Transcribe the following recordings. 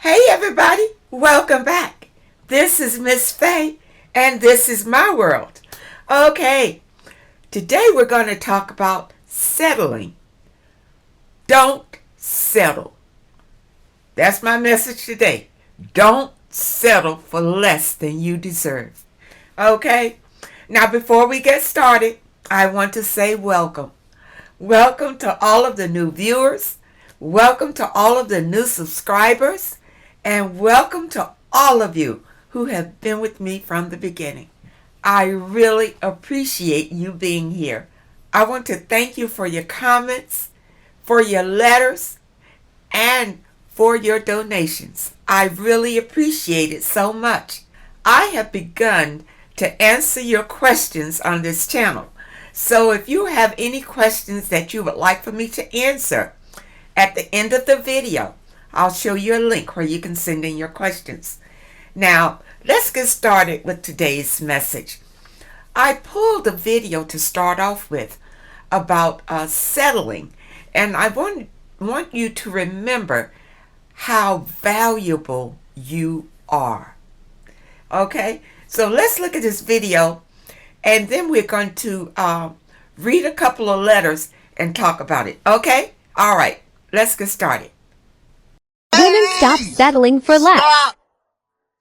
Hey everybody, welcome back. This is Miss Faye and this is my world. Okay, today we're going to talk about settling. Don't settle. That's my message today. Don't settle for less than you deserve. Okay, now before we get started, I want to say welcome. Welcome to all of the new viewers. Welcome to all of the new subscribers. And welcome to all of you who have been with me from the beginning. I really appreciate you being here. I want to thank you for your comments, for your letters, and for your donations. I really appreciate it so much. I have begun to answer your questions on this channel. So if you have any questions that you would like for me to answer at the end of the video, I'll show you a link where you can send in your questions. Now, let's get started with today's message. I pulled a video to start off with about settling, and I want you to remember how valuable you are. Okay, so let's look at this video, and then we're going to read a couple of letters and talk about it. Okay, all right, let's get started. Women stop settling for less. Stop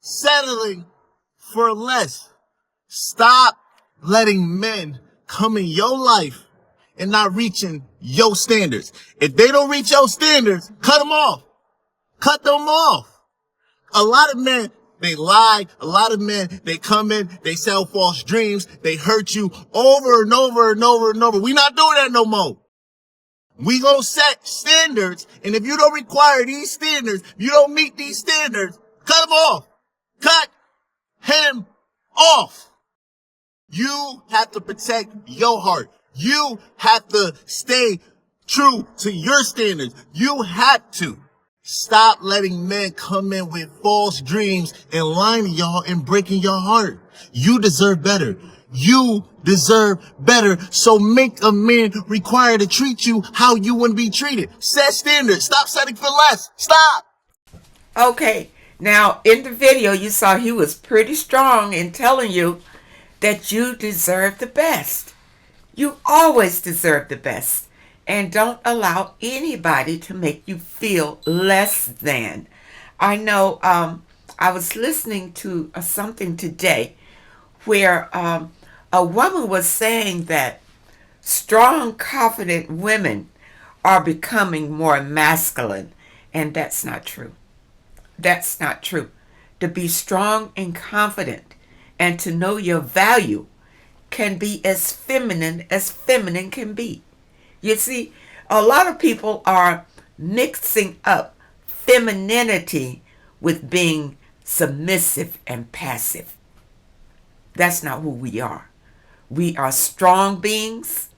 settling for less. Stop letting men come in your life and not reaching your standards. If they don't reach your standards, cut them off. Cut them off. A lot of men, they lie. A lot of men, they come in, they sell false dreams. They hurt you over and over and over and over. We not doing that no more. We gonna set standards, and if you don't require these standards, you don't meet these standards, cut him off. Cut him off. You have to protect your heart. You have to stay true to your standards. You have to stop letting men come in with false dreams and lying to y'all and breaking your heart. You deserve better. You deserve better. So make a man require to treat you how you wouldn't be treated. Set standards. Stop settling for less. Stop. Okay, now in the video you saw he was pretty strong in telling you that you deserve the best. You always deserve the best. And don't allow anybody to make you feel less than. I know I was listening to something today where a woman was saying that strong, confident women are becoming more masculine, and that's not true. That's not true. To be strong and confident and to know your value can be as feminine can be. You see, a lot of people are mixing up femininity with being submissive and passive. That's not who we are. We are strong beings,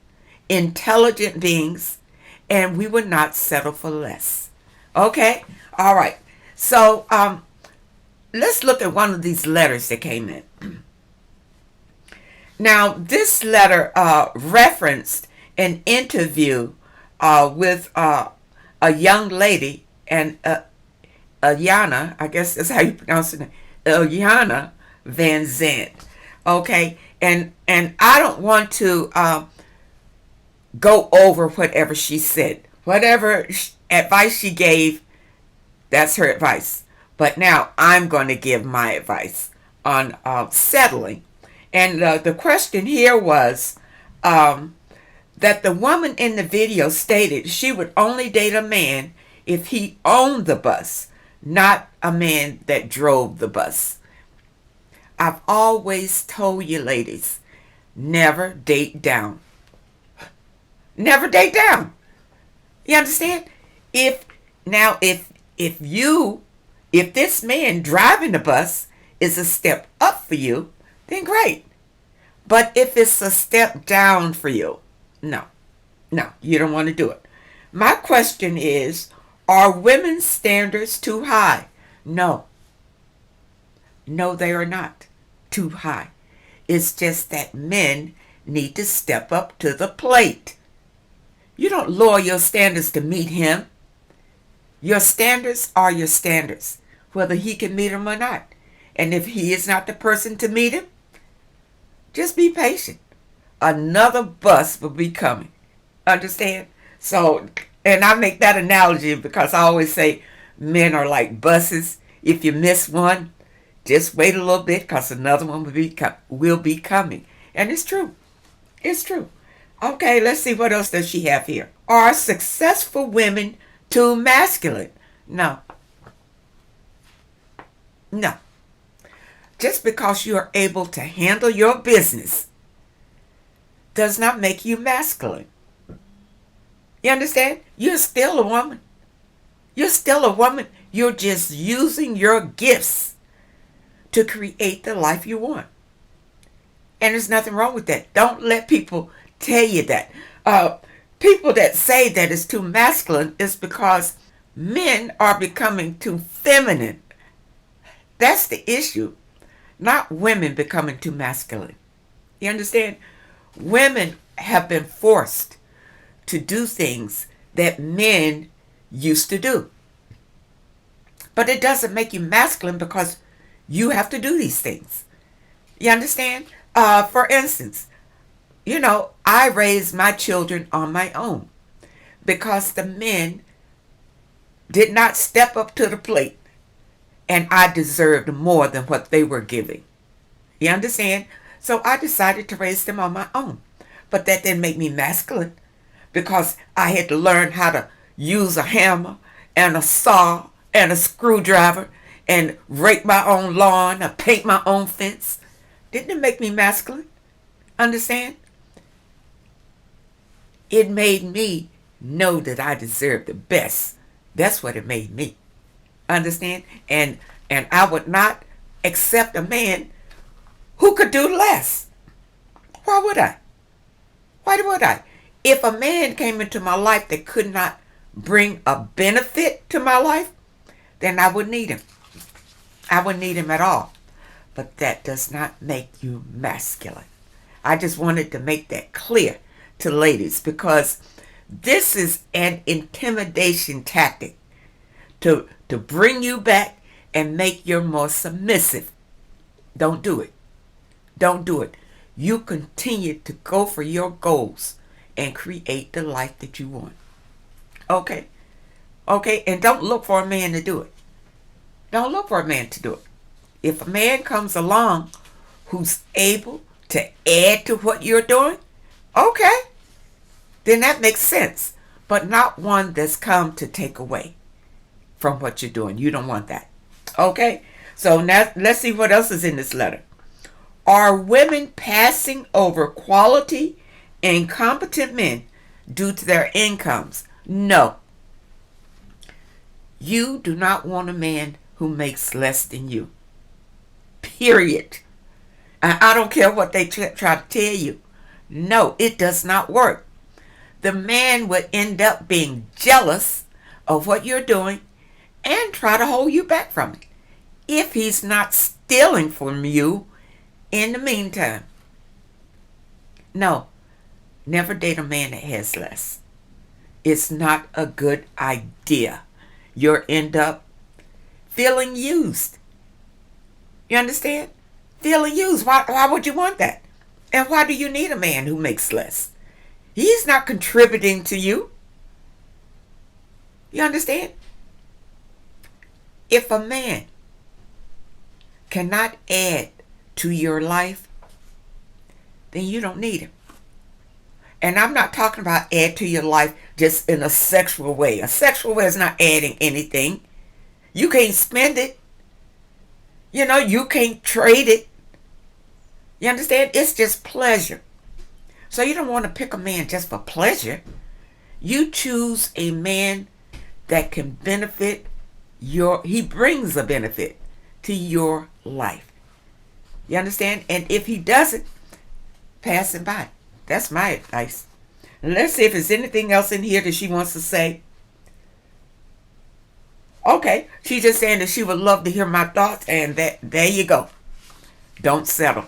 intelligent beings, and we would not settle for less. Okay? All right. So let's look at one of these letters that came in. Now, this letter referenced an interview with a young lady, and Ilyana, I guess that's how you pronounce it, Ilyana Van Zandt. Okay, and I don't want to go over whatever she said. Whatever advice she gave, that's her advice. But now I'm going to give my advice on settling. And the question here was that the woman in the video stated she would only date a man if he owned the bus, not a man that drove the bus. I've always told you ladies, never date down. Never date down. You understand? If this man driving the bus is a step up for you, then great. But if it's a step down for you, no, you don't want to do it. My question is, are women's standards too high? No, they are not too high. It's just that men need to step up to the plate. You don't lower your standards to meet him. Your standards are your standards. whether he can meet him or not. And if he is not the person to meet him, just be patient. Another bus will be coming. Understand? So, and I make that analogy because I always say men are like buses. If you miss one, just wait a little bit because another one will be coming. And it's true. It's true. Okay, let's see, what else does she have here? Are successful women too masculine? No. No. Just because you are able to handle your business does not make you masculine. You understand? You're still a woman. You're still a woman. You're just using your gifts to create the life you want. And there's nothing wrong with that. Don't let people tell you that. People that say that it's too masculine is because men are becoming too feminine. That's the issue. Not women becoming too masculine. You understand? Women have been forced to do things that men used to do. But it doesn't make you masculine because you have to do these things. You understand? For instance, I raised my children on my own because the men did not step up to the plate, and I deserved more than what they were giving. You understand? So I decided to raise them on my own. But that didn't make me masculine because I had to learn how to use a hammer and a saw and a screwdriver and rake my own lawn or paint my own fence. Didn't it make me masculine? Understand? It made me know that I deserved the best. That's what it made me. Understand? And I would not accept a man who could do less. Why would I? Why would I? If a man came into my life that could not bring a benefit to my life, then I wouldn't need him. I wouldn't need him at all. But that does not make you masculine. I just wanted to make that clear to ladies because this is an intimidation tactic to bring you back and make you more submissive. Don't do it. Don't do it. You continue to go for your goals and create the life that you want. Okay? Okay? And don't look for a man to do it. Don't look for a man to do it. If a man comes along who's able to add to what you're doing, okay, then that makes sense. But not one that's come to take away from what you're doing. You don't want that. Okay? So now let's see what else is in this letter. Are women passing over quality and competent men due to their incomes? No. You do not want a man who makes less than you. Period. I don't care what they try to tell you. No, it does not work. The man would end up being jealous of what you're doing and try to hold you back from it if he's not stealing from you in the meantime. No, never date a man that has less. It's not a good idea. You'll end up feeling used. You understand? Feeling used. Why would you want that? And why do you need a man who makes less? He's not contributing to you. You understand? If a man cannot add to your life, then you don't need him. And I'm not talking about add to your life just in a sexual way. A sexual way is not adding anything. You can't spend it. You can't trade it. You understand? It's just pleasure. So you don't want to pick a man just for pleasure. You choose a man that can benefit he brings a benefit to your life. You understand? And if he doesn't, pass him by. That's my advice. And let's see if there's anything else in here that she wants to say. Okay, she's just saying that she would love to hear my thoughts, and there you go. Don't settle.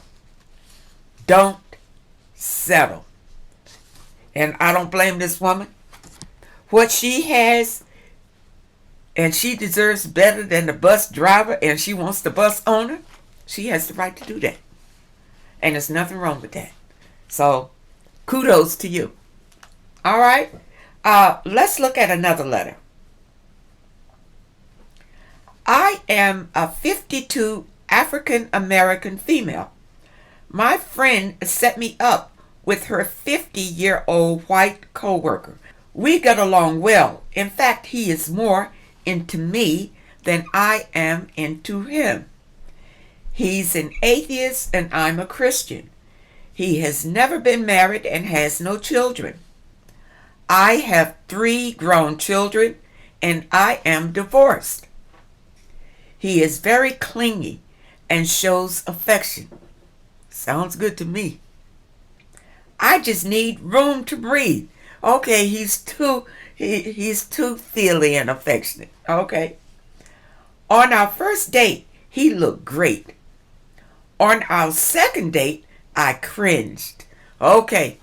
Don't settle. And I don't blame this woman. What she has and she deserves better than the bus driver, and she wants the bus owner, she has the right to do that. And there's nothing wrong with that. So, kudos to you. All right. Let's look at another letter. I am a 52 African American female. My friend set me up with her 50-year-old white coworker. We get along well. In fact, he is more into me than I am into him. He's an atheist and I'm a Christian. He has never been married and has no children. I have 3 grown children and I am divorced. He is very clingy and shows affection. Sounds good to me. I just need room to breathe. Okay, he's too feely and affectionate. Okay. On our first date, he looked great. On our second date, I cringed. Okay.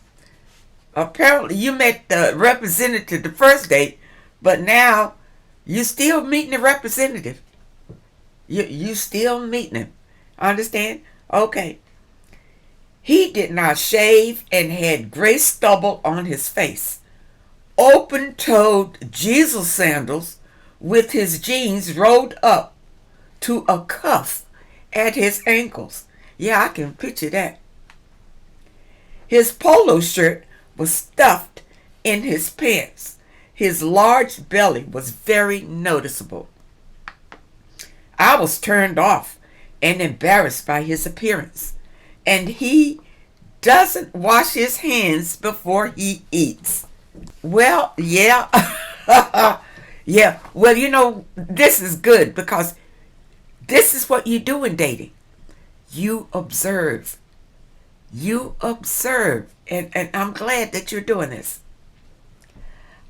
Apparently you met the representative the first date, but now you're still meeting the representative. You still meeting him. Understand? Okay. He did not shave and had gray stubble on his face. Open-toed Jesus sandals with his jeans rolled up to a cuff at his ankles. Yeah, I can picture that. His polo shirt was stuffed in his pants. His large belly was very noticeable. I was turned off and embarrassed by his appearance. And he doesn't wash his hands before he eats. Well, yeah. Yeah. Well, you know, this is good because this is what you do in dating. You observe. You observe. And I'm glad that you're doing this.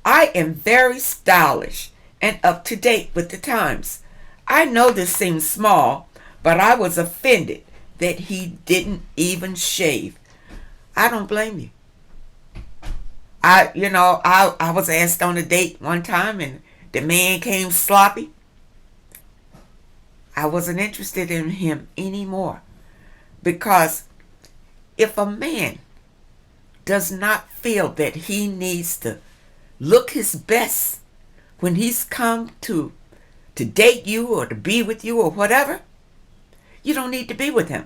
I am very stylish and up to date with the times. I know this seems small, but I was offended that he didn't even shave. I don't blame you. I was asked on a date one time and the man came sloppy. I wasn't interested in him anymore. Because if a man does not feel that he needs to look his best when he's come to date you or to be with you or whatever, you don't need to be with him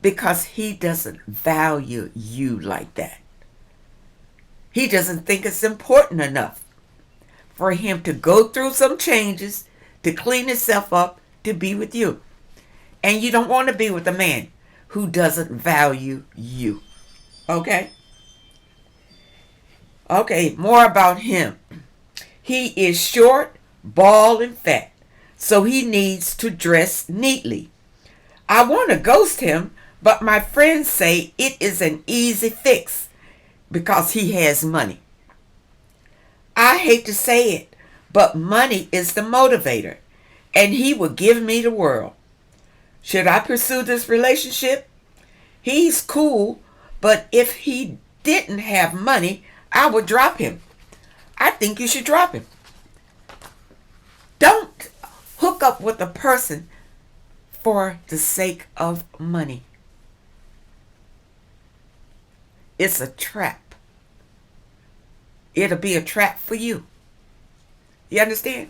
because he doesn't value you like that. He doesn't think it's important enough for him to go through some changes, to clean himself up, to be with you. And you don't want to be with a man who doesn't value you. Okay? Okay, more about him. He is short, bald, and fat, so he needs to dress neatly. I want to ghost him, but my friends say it is an easy fix because he has money. I hate to say it, but money is the motivator, and he will give me the world. Should I pursue this relationship? He's cool, but if he didn't have money, I would drop him. I think you should drop him. Don't hook up with a person for the sake of money. It's a trap. It'll be a trap for you. You understand?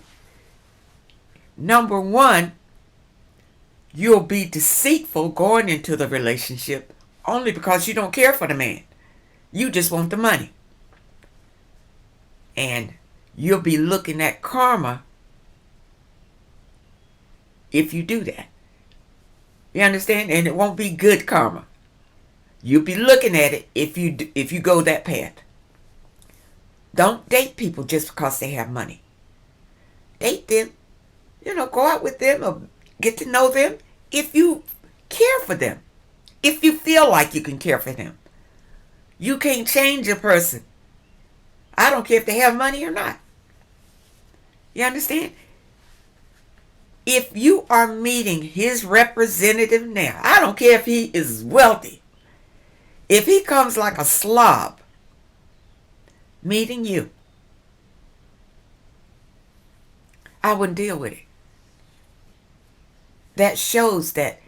Number one, you'll be deceitful going into the relationship only because you don't care for the man. You just want the money. And you'll be looking at karma if you do that. You understand? And it won't be good karma. You'll be looking at it if you go that path. Don't date people just because they have money. Date them. Go out with them or get to know them if you care for them. If you feel like you can care for them. You can't change a person. I don't care if they have money or not. You understand? If you are meeting his representative now, I don't care if he is wealthy. If he comes like a slob, meeting you, I wouldn't deal with it. That shows that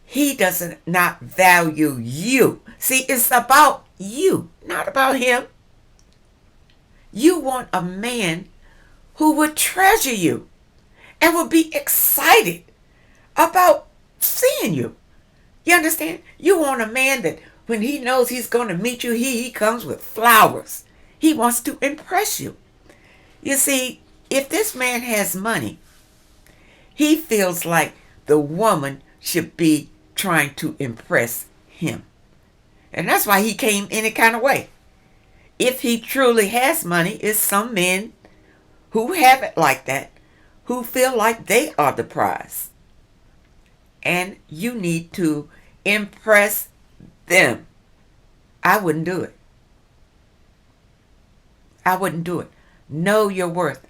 he doesn't not value you. See, it's about you, not about him. You want a man who would treasure you and would be excited about seeing you. You understand? You want a man that when he knows he's going to meet you, he comes with flowers. He wants to impress you. You see, if this man has money, he feels like the woman should be trying to impress him. And that's why he came any kind of way. If he truly has money, it's some men who have it like that, who feel like they are the prize. And you need to impress them. I wouldn't do it. I wouldn't do it. Know your worth.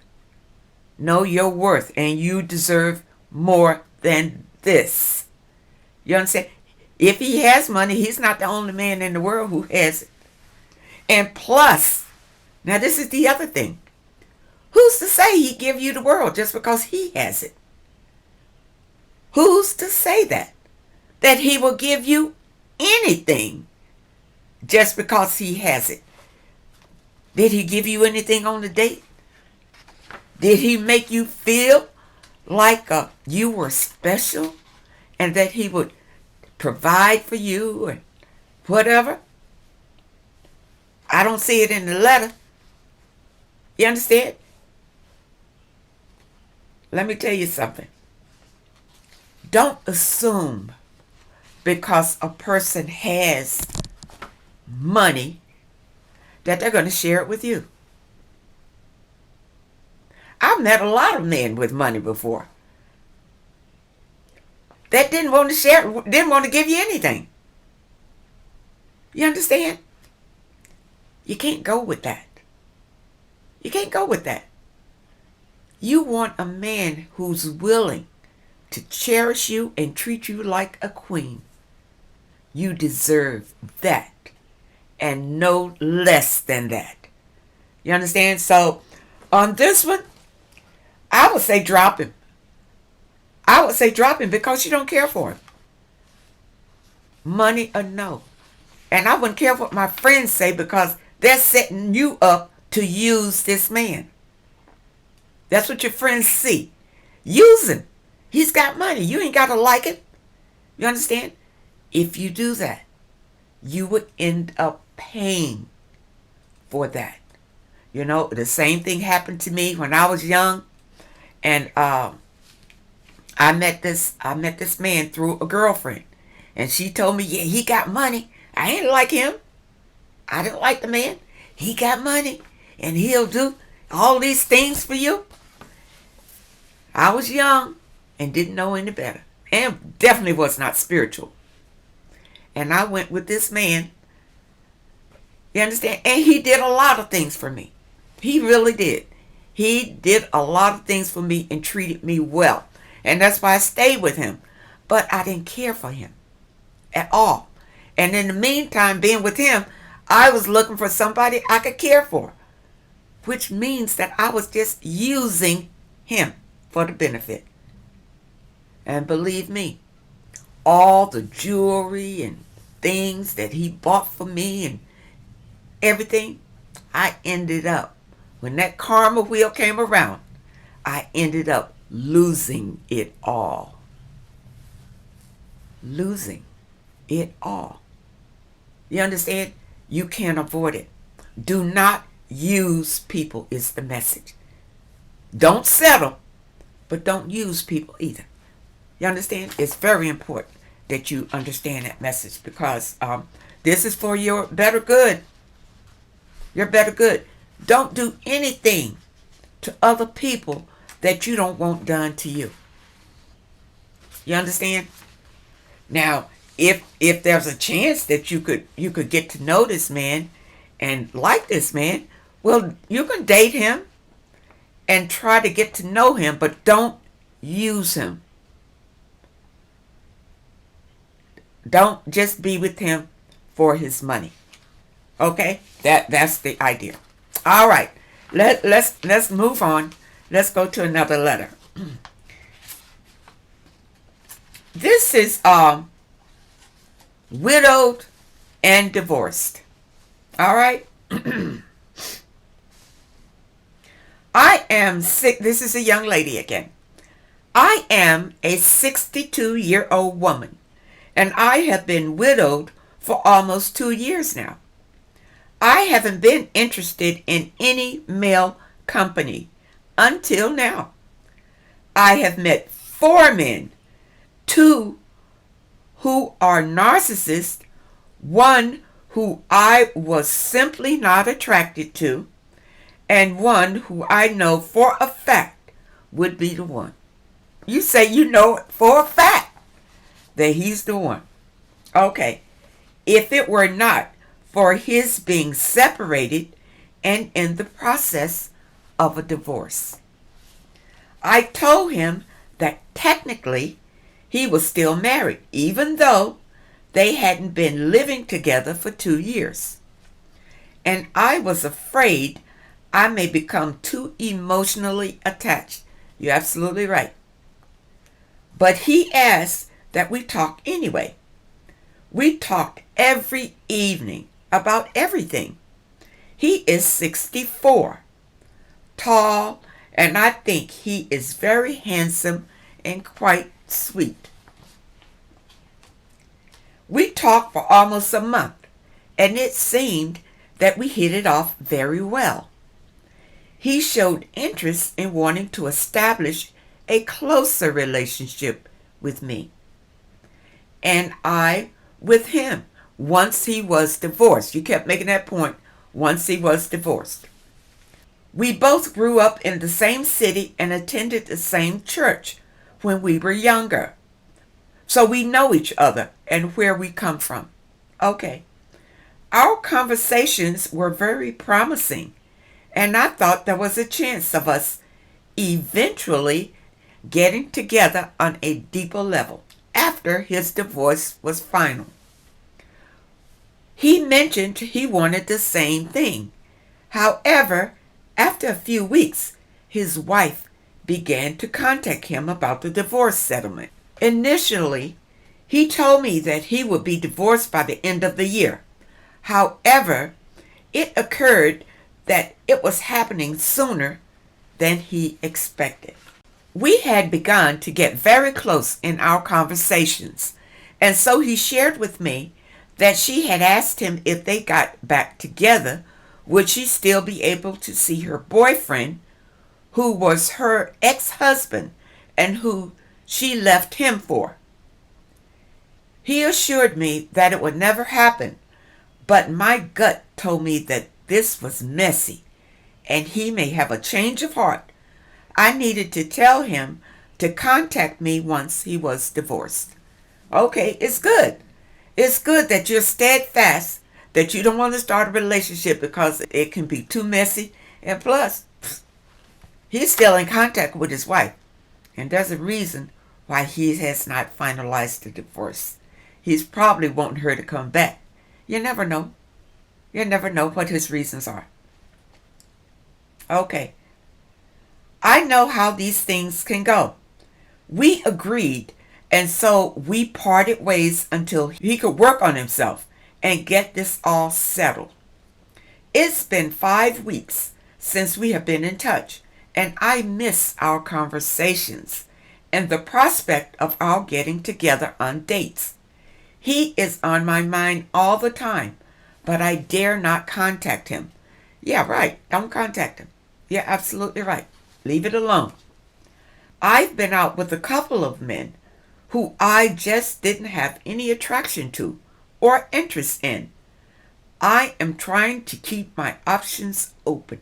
Know your worth, and you deserve more than this. You understand? If he has money, he's not the only man in the world who has it. And plus, now this is the other thing. Who's to say he give you the world just because he has it? Who's to say that? That he will give you anything just because he has it? Did he give you anything on the date? Did he make you feel like you were special and that he would provide for you and whatever? I don't see it in the letter. You understand? Let me tell you something. Don't assume because a person has money that they're going to share it with you. I've met a lot of men with money before that didn't want to share, didn't want to give you anything. You understand? You can't go with that. You can't go with that. You want a man who's willing to cherish you and treat you like a queen. You deserve that and no less than that. You understand? So on this one, I would say drop him. I would say drop him because you don't care for him. Money or no. And I wouldn't care what my friends say because they're setting you up to use this man. That's what your friends see. Use him. He's got money. You ain't got to like it. You understand? If you do that, you would end up paying for that. You know, the same thing happened to me when I was young. And I met this man through a girlfriend. And she told me, yeah, he got money. I ain't like him. I didn't like the man. He got money. And he'll do all these things for you. I was young and didn't know any better. And definitely was not spiritual. And I went with this man. You understand? And he did a lot of things for me. He really did. He did a lot of things for me and treated me well. And that's why I stayed with him. But I didn't care for him at all. And in the meantime, being with him, I was looking for somebody I could care for. Which means that I was just using him for the benefit. And believe me, all the jewelry and things that he bought for me and everything, I ended up, when that karma wheel came around, I ended up losing it all. Losing it all. You understand? You can't avoid it. Do not use people is the message. Don't settle, but don't use people either. You understand? It's very important that you understand that message because this is for your better good. Your better good. Don't do anything to other people that you don't want done to you. You understand? Now, if there's a chance that you could get to know this man and like this man, well, you can date him and try to get to know him, but don't use him. Don't just be with him for his money. Okay? That's the idea. All right. Let's move on. Let's go to another letter. This is widowed and divorced. All right. I am sick. This is a young lady again. I am a 62-year-old woman, and I have been widowed for almost 2 years now. I haven't been interested in any male company until now. I have met 4 men, 2 who are narcissists, 1 who I was simply not attracted to, and 1 who I know for a fact would be the one. You say you know for a fact that he's the one. Okay, if it were not for his being separated and in the process of a divorce. I told him that technically he was still married, even though they hadn't been living together for 2 years. And I was afraid I may become too emotionally attached. You're absolutely right. But he asked that we talk anyway. We talked every evening about everything. He is 64, tall, and I think he is very handsome and quite sweet. We talked for almost a month, and it seemed that we hit it off very well. He showed interest in wanting to establish a closer relationship with me, and I with him once he was divorced. You kept making that point, once he was divorced. We both grew up in the same city and attended the same church when we were younger. So we know each other and where we come from. Okay. Our conversations were very promising, and I thought there was a chance of us eventually getting together on a deeper level after his divorce was final. He mentioned he wanted the same thing. However, after a few weeks, his wife began to contact him about the divorce settlement. Initially, he told me that he would be divorced by the end of the year. However, it occurred that it was happening sooner than he expected. We had begun to get very close in our conversations, and so he shared with me that she had asked him if they got back together, would she still be able to see her boyfriend, who was her ex-husband and who she left him for. He assured me that it would never happen, but my gut told me that this was messy, and he may have a change of heart. I needed to tell him to contact me once he was divorced. Okay, it's good. It's good that you're steadfast, that you don't want to start a relationship because it can be too messy. And plus, he's still in contact with his wife. And there's a reason why he has not finalized the divorce. He's probably wanting her to come back. You never know. You never know what his reasons are. Okay. I know how these things can go. We agreed, and so we parted ways until he could work on himself and get this all settled. It's been 5 weeks since we have been in touch, and I miss our conversations and the prospect of our getting together on dates. He is on my mind all the time, but I dare not contact him. Yeah, right. Don't contact him. You're absolutely right. Leave it alone. I've been out with a couple of men who I just didn't have any attraction to or interest in. I am trying to keep my options open,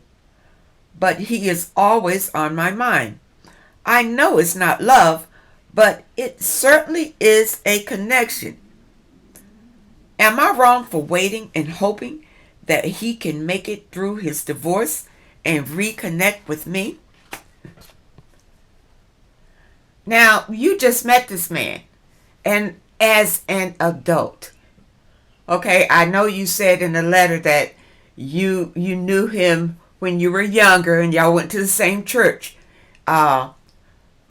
but he is always on my mind. I know it's not love, but it certainly is a connection. Am I wrong for waiting and hoping that he can make it through his divorce and reconnect with me? Now, you just met this man, and as an adult, okay, I know you said in the letter that you knew him when you were younger and y'all went to the same church. But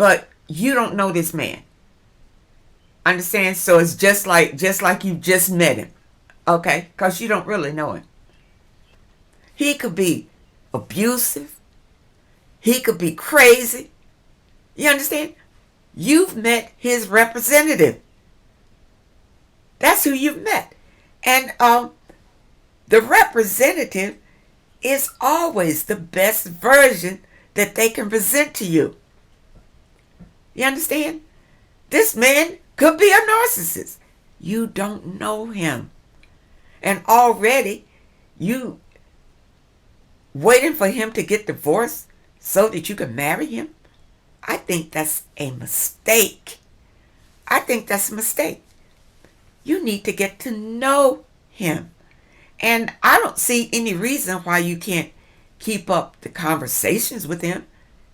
but you don't know this man. Understand? So it's just like you just met him. Okay? Because you don't really know him. He could be abusive. He could be crazy. You understand? You've met his representative. That's who you've met. And the representative is always the best version that they can present to you. You understand? This man could be a narcissist. You don't know him. And already you waiting for him to get divorced so that you can marry him. I think that's a mistake. I think that's a mistake. You need to get to know him. And I don't see any reason why you can't keep up the conversations with him.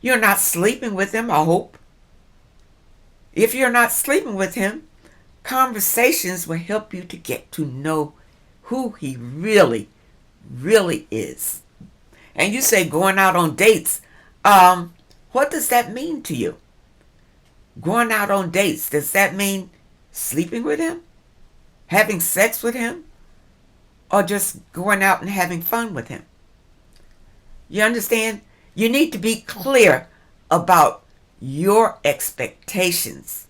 You're not sleeping with him, I hope. If you're not sleeping with him, conversations will help you to get to know who he really, really is. And you say going out on dates. What does that mean to you? Going out on dates, does that mean sleeping with him? Having sex with him? Or just going out and having fun with him? You understand? You need to be clear about your expectations.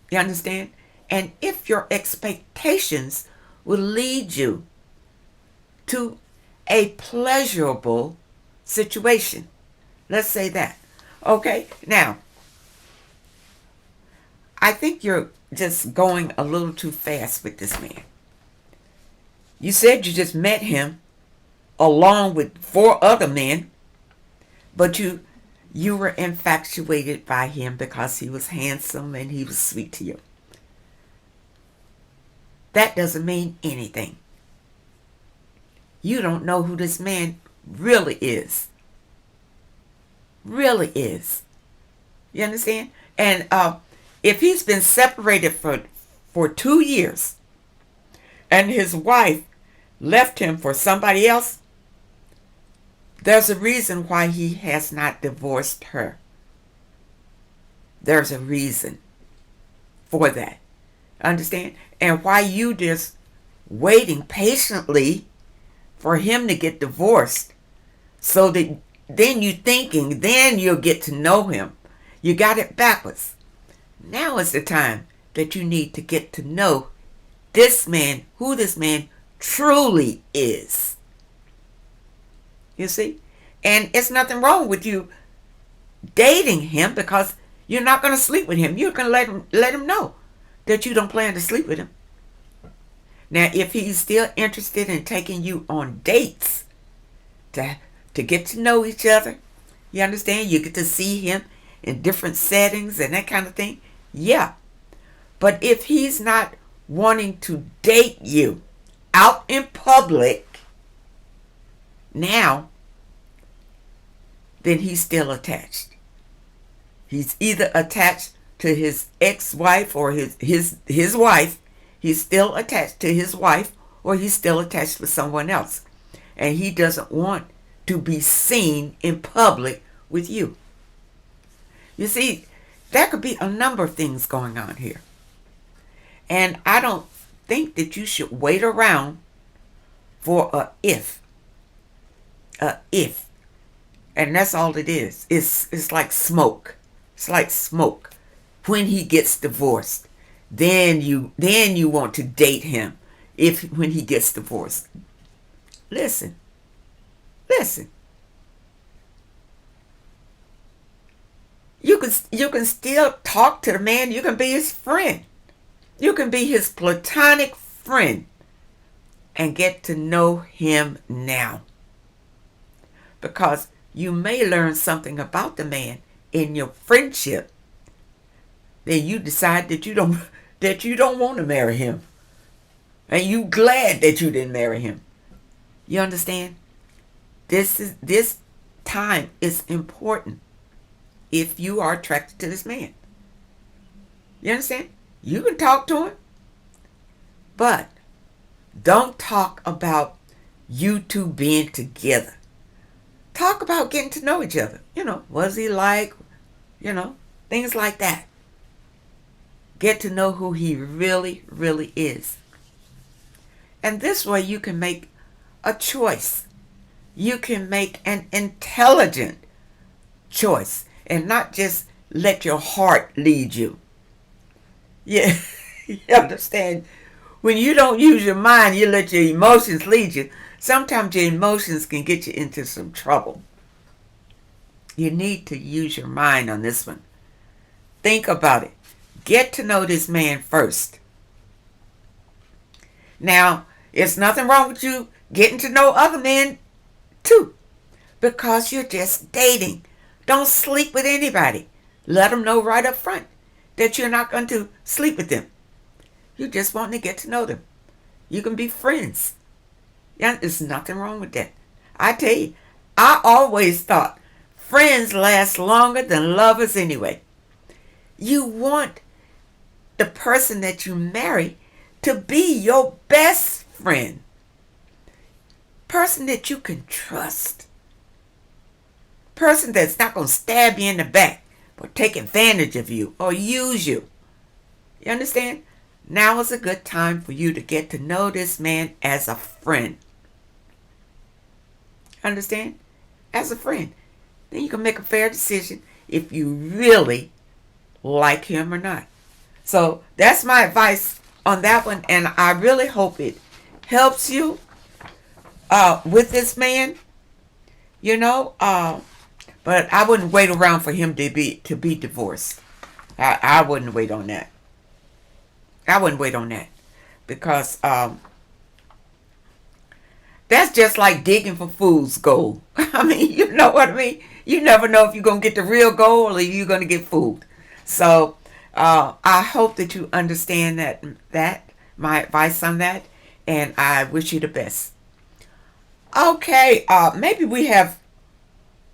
You understand? And if your expectations will lead you to a pleasurable situation. Let's say that. Okay? Now, I think you're just going a little too fast with this man. You said you just met him along with 4 other men, but you were infatuated by him because he was handsome and he was sweet to you. That doesn't mean anything. You don't know who this man really is. Really is. You understand? And if he's been separated for 2 years and his wife left him for somebody else, there's a reason why he has not divorced her. There's a reason for that. Understand? And why you just waiting patiently for him to get divorced so that then you thinking then you'll get to know him. You got it backwards. Now is the time that you need to get to know this man, who this man truly is. You see? And it's nothing wrong with you dating him because you're not going to sleep with him. You're going to let him know that you don't plan to sleep with him. Now, if he's still interested in taking you on dates to get to know each other, you understand? You get to see him in different settings and that kind of thing. Yeah. But if he's not wanting to date you out in public now, then he's still attached. He's either attached to his ex-wife or his wife. He's still attached to his wife, or he's still attached with someone else. And he doesn't want to be seen in public with you. You see, there could be a number of things going on here. And I don't think that you should wait around for a if. A if. And that's all it is. It's like smoke. It's like smoke. When he gets divorced, then you want to date him when he gets divorced. Listen. You can still talk to the man. You can be his friend. You can be his platonic friend and get to know him now. Because you may learn something about the man in your friendship. Then you decide that you don't want to marry him. And you glad that you didn't marry him. You understand? This time is important if you are attracted to this man. You understand? You can talk to him. But don't talk about you two being together. Talk about getting to know each other. What is he like? Things like that. Get to know who he really, really is. And this way you can make a choice. You can make an intelligent choice and not just let your heart lead you. Yeah, you understand? When you don't use your mind, you let your emotions lead you. Sometimes your emotions can get you into some trouble. You need to use your mind on this one. Think about it. Get to know this man first. Now, there's nothing wrong with you getting to know other men too, because you're just dating. Don't sleep with anybody. Let them know right up front that you're not going to sleep with them. You just want to get to know them. You can be friends. Yeah, there's nothing wrong with that. I tell you, I always thought friends last longer than lovers anyway. You want the person that you marry to be your best friend. Person that you can trust. Person that's not going to stab you in the back or take advantage of you or use you. You understand? Now is a good time for you to get to know this man as a friend. Understand? As a friend. Then you can make a fair decision if you really like him or not. So that's my advice on that one, and I really hope it helps you with this man. You know, but I wouldn't wait around for him to be divorced. I wouldn't wait on that. I wouldn't wait on that because that's just like digging for fool's gold. I mean, you know what I mean? You never know if you're going to get the real gold or you're going to get fooled. So I hope that you understand that my advice on that, and I wish you the best. Okay, maybe we have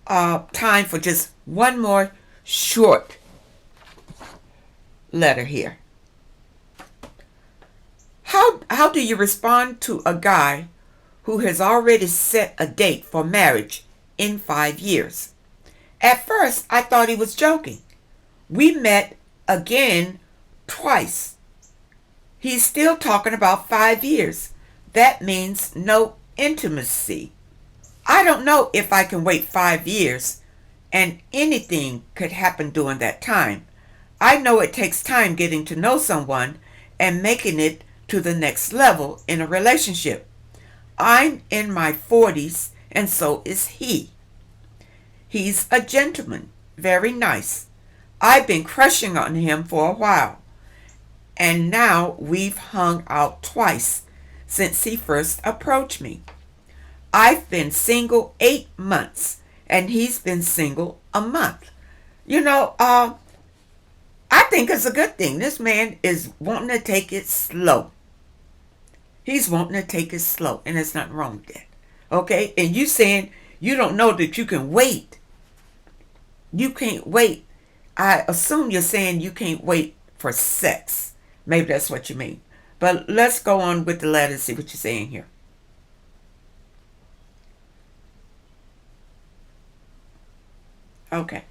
time for just one more short letter here. How do you respond to a guy who has already set a date for marriage in 5 years? At first, I thought he was joking. We met again twice. He's still talking about 5 years. That means no intimacy. I don't know if I can wait 5 years, and anything could happen during that time. I know it takes time getting to know someone and making it to the next level in a relationship. I'm in my 40s, and so is he. He's a gentleman, very nice. I've been crushing on him for a while, and now we've hung out twice since he first approached me. I've been single 8 months, and he's been single a month. You know, I think it's a good thing. This man is wanting to take it slow. He's wanting to take it slow, and there's nothing wrong with that. Okay? And you saying you don't know that you can wait. You can't wait. I assume you're saying you can't wait for sex. Maybe that's what you mean. But let's go on with the letter and see what you're saying here. Okay.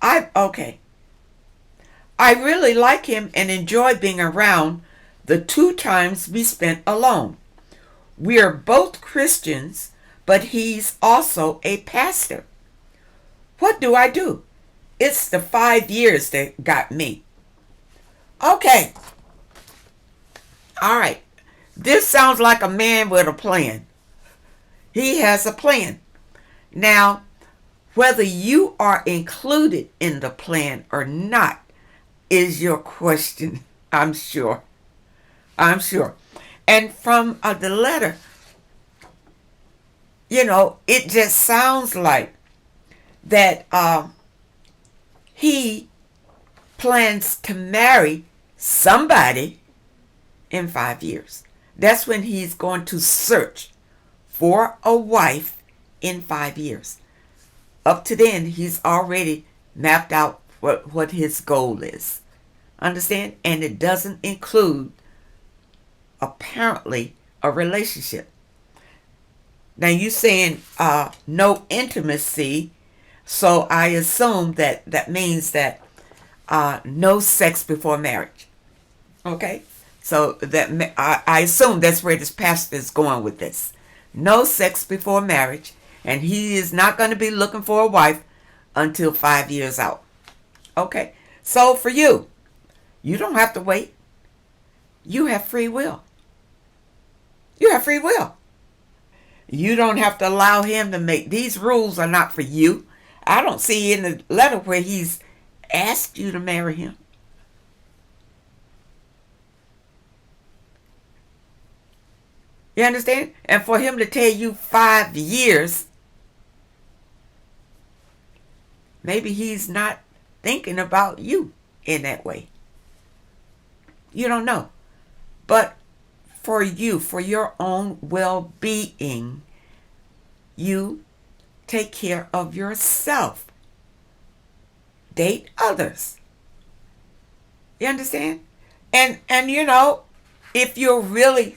I really like him and enjoy being around the 2 times we spent alone. We are both Christians, but he's also a pastor. What do I do? It's the 5 years that got me. Okay. All right. This sounds like a man with a plan. He has a plan. Now, whether you are included in the plan or not is your question, I'm sure. I'm sure. And from the letter, you know, it just sounds like that he plans to marry somebody in 5 years. That's when he's going to search for a wife in 5 years. Up to then, he's already mapped out what his goal is. Understand? And it doesn't include, apparently, a relationship. Now, you saying no intimacy, so I assume that means that no sex before marriage. Okay? So that I assume that's where this pastor is going with this. No sex before marriage, and he is not going to be looking for a wife until 5 years out. Okay? So for you, you don't have to wait. You have free will. You have free will. You don't have to allow him to make these rules are not for you. I don't see in the letter where he's asked you to marry him. You understand? And for him to tell you 5 years, maybe he's not thinking about you in that way. You don't know. But for you, for your own well-being, you take care of yourself. Date others. You understand? And you know, if you're really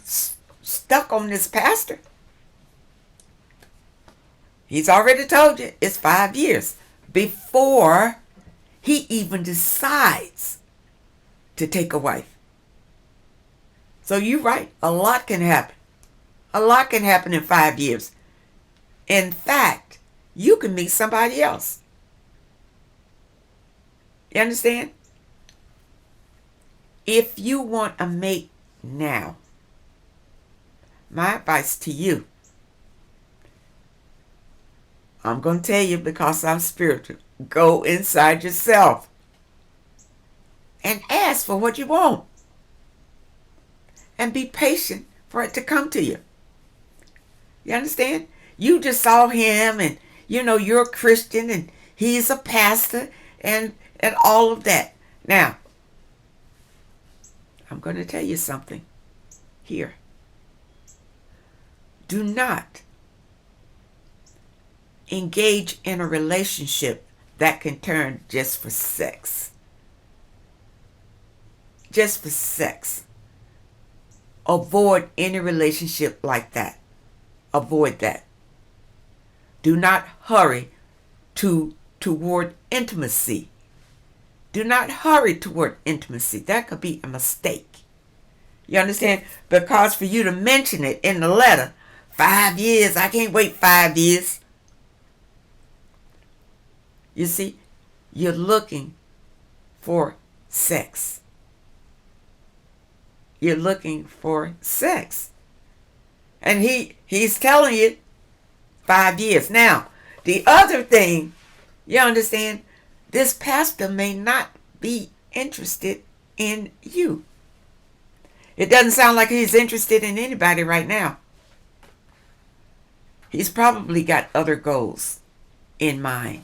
stuck on this pastor, he's already told you it's 5 years before he even decides to take a wife. So you're right, a lot can happen. A lot can happen in 5 years. In fact, you can meet somebody else. You understand? If you want a mate now, my advice to you, I'm going to tell you because I'm spiritual, go inside yourself and ask for what you want. And be patient for it to come to you. You understand? You just saw him and, you know, you're a Christian and he's a pastor and all of that. Now, I'm going to tell you something here. Do not engage in a relationship that can turn just for sex. Just for sex. Avoid any relationship like that. Avoid that. Do not hurry toward intimacy. Do not hurry toward intimacy. That could be a mistake. You understand? Because for you to mention it in the letter, 5 years, I can't wait 5 years. You see, you're looking for sex. You're looking for sex. And he's telling you 5 years. Now, the other thing, you understand, this pastor may not be interested in you. It doesn't sound like he's interested in anybody right now. He's probably got other goals in mind.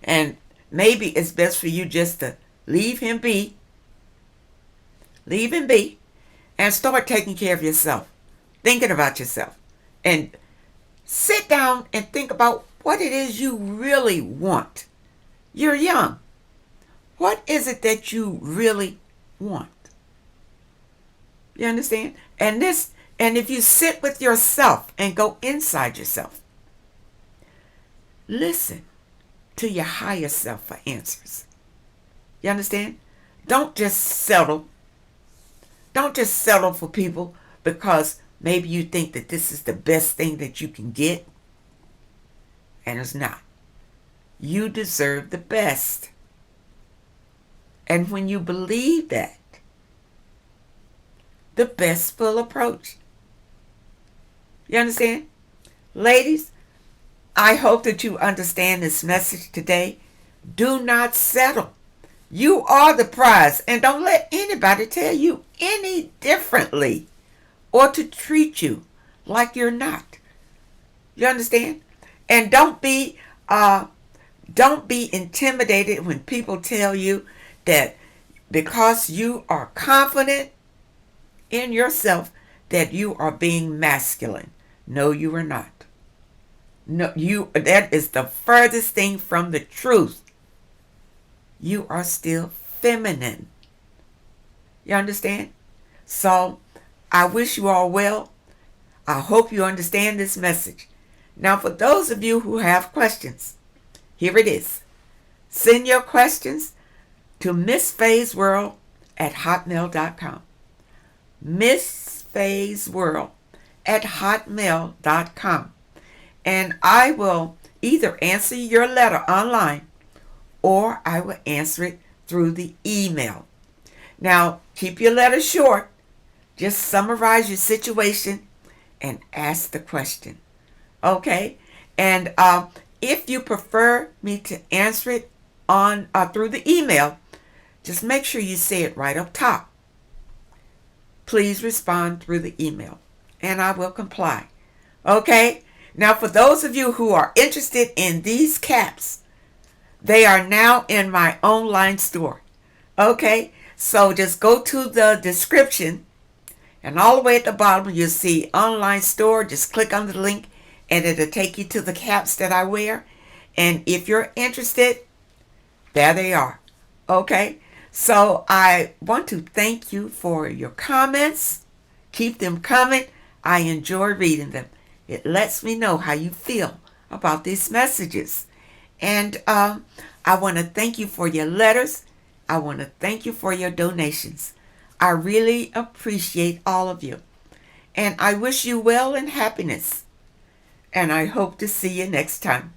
And maybe it's best for you just to leave him be. Leave him be. And start taking care of yourself. Thinking about yourself. And sit down and think about what it is you really want. You're young. What is it that you really want? You understand? And if you sit with yourself and go inside yourself, listen to your higher self for answers. You understand? Don't just settle. Don't just settle for people because maybe you think that this is the best thing that you can get. And it's not. You deserve the best. And when you believe that, the best will approach. You understand? Ladies, I hope that you understand this message today. Do not settle. You are the prize, and don't let anybody tell you any differently or to treat you like you're not. You understand? And don't be intimidated when people tell you that because you are confident in yourself that you are being masculine. No, you are not. No, that is the furthest thing from the truth. You are still feminine. You understand? So, I wish you all well. I hope you understand this message. Now, for those of you who have questions, here it is. Send your questions to MissFaye'sWorld@hotmail.com. MissFaye'sWorld@hotmail.com. And I will either answer your letter online or I will answer it through the email. Now, keep your letter short. Just summarize your situation and ask the question. Okay? And if you prefer me to answer it on through the email, just make sure you say it right up top. Please respond through the email, and I will comply. Okay? Now, for those of you who are interested in these caps, they are now in my online store. Okay? So just go to the description, and all the way at the bottom, you'll see online store. Just click on the link, and it'll take you to the caps that I wear. And if you're interested, there they are. Okay? So I want to thank you for your comments. Keep them coming. I enjoy reading them. It lets me know how you feel about these messages. And I want to thank you for your letters. I want to thank you for your donations. I really appreciate all of you. And I wish you well and happiness. And I hope to see you next time.